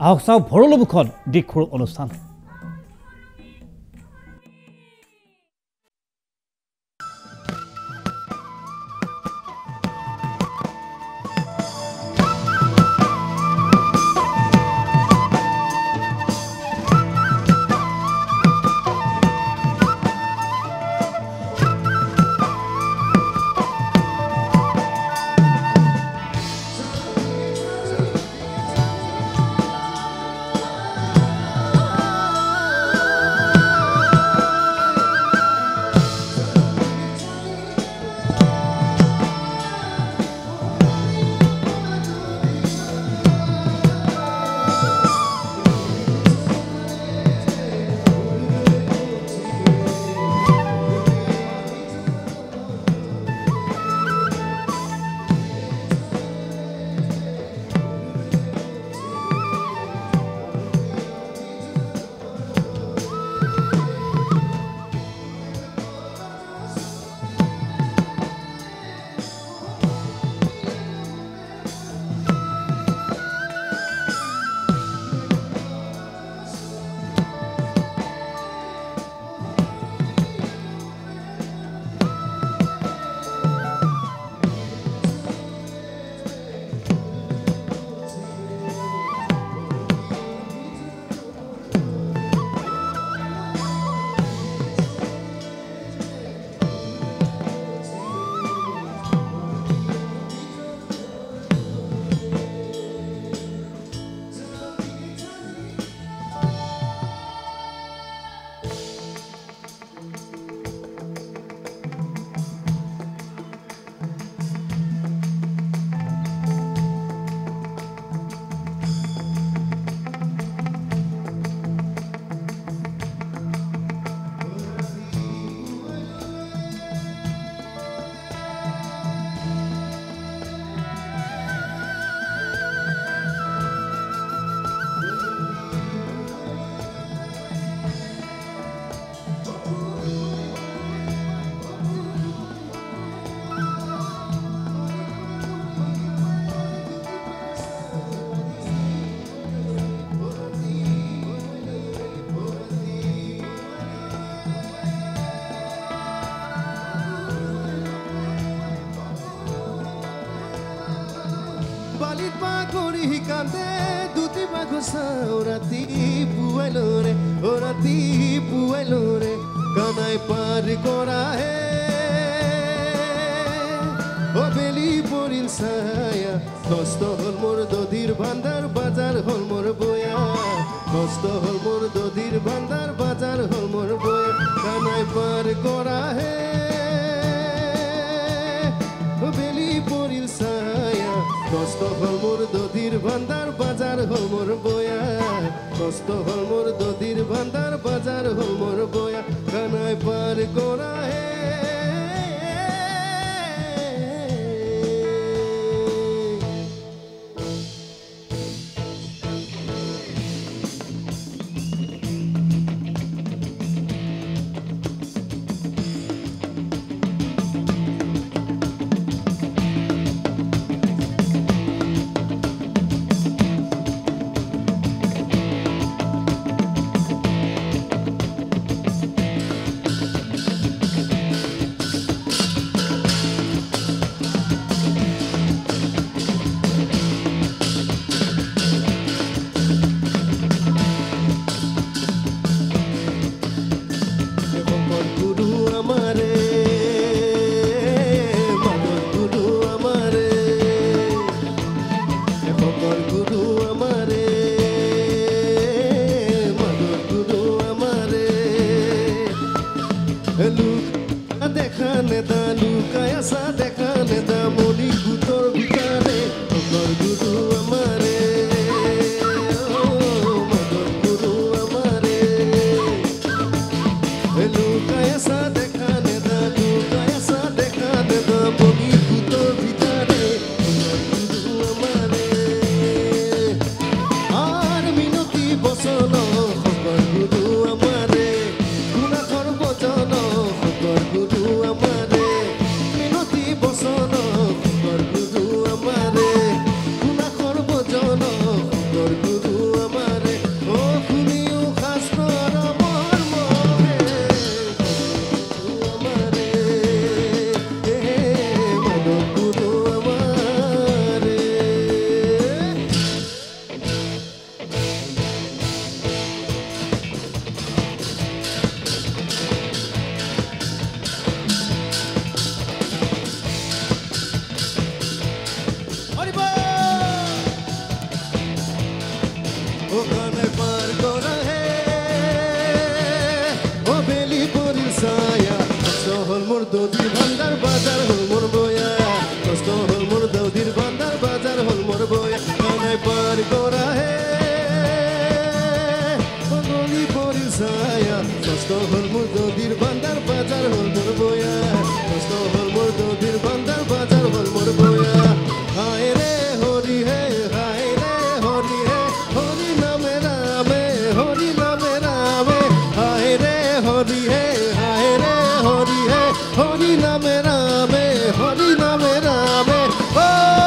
আহক চাওঁ ভৰলুমুখত দিশৰ অনুষ্ঠান কান্দে দুটি বাঘসাও রাতি পুয়ালো রে ও রাতি পুয়ালো রে কানাই পার করা হে ও বেলি পরিল ছায়া কষ্ট হল মোর দধির ভান্ডার বাজার হল মোর বয়া কষ্ট হল মোর দধির ভান্ডার বাজার হল মোর বয়া কানাই পার করা হে ও বেলি পরিল ছায়া কষ্ট হল মোর দধির ভান্ডার বাজার হল মোর বয়া কষ্ট হল মোর দধির ভান্ডার বাজার হল মোর বয়া কানাই পার করা হে ওখানে পার করা হে ও বেলি পরিল ছায়া কষ্ট হল মোর দদির ভান্ডার বাজার হল মোর বয়া কষ্ট হল মোর দদির ভান্ডার বাজার হল মোর বয়া ওখানে পার করা হে ও বেলি পরিল ছায়া কষ্ট হল মোর দদির ভান্ডার বাজার হল মোর বয়া কষ্ট হল মোর দদির ভান্ডার বাজার হল মোর বয়া হায় রে হরি হে হায় রে হরি হে হরি নামে রামে হরি নামে রামে হায় রে হরি হে হায় রে হরি হে হরি নামে রামে হরি নামে রামে ও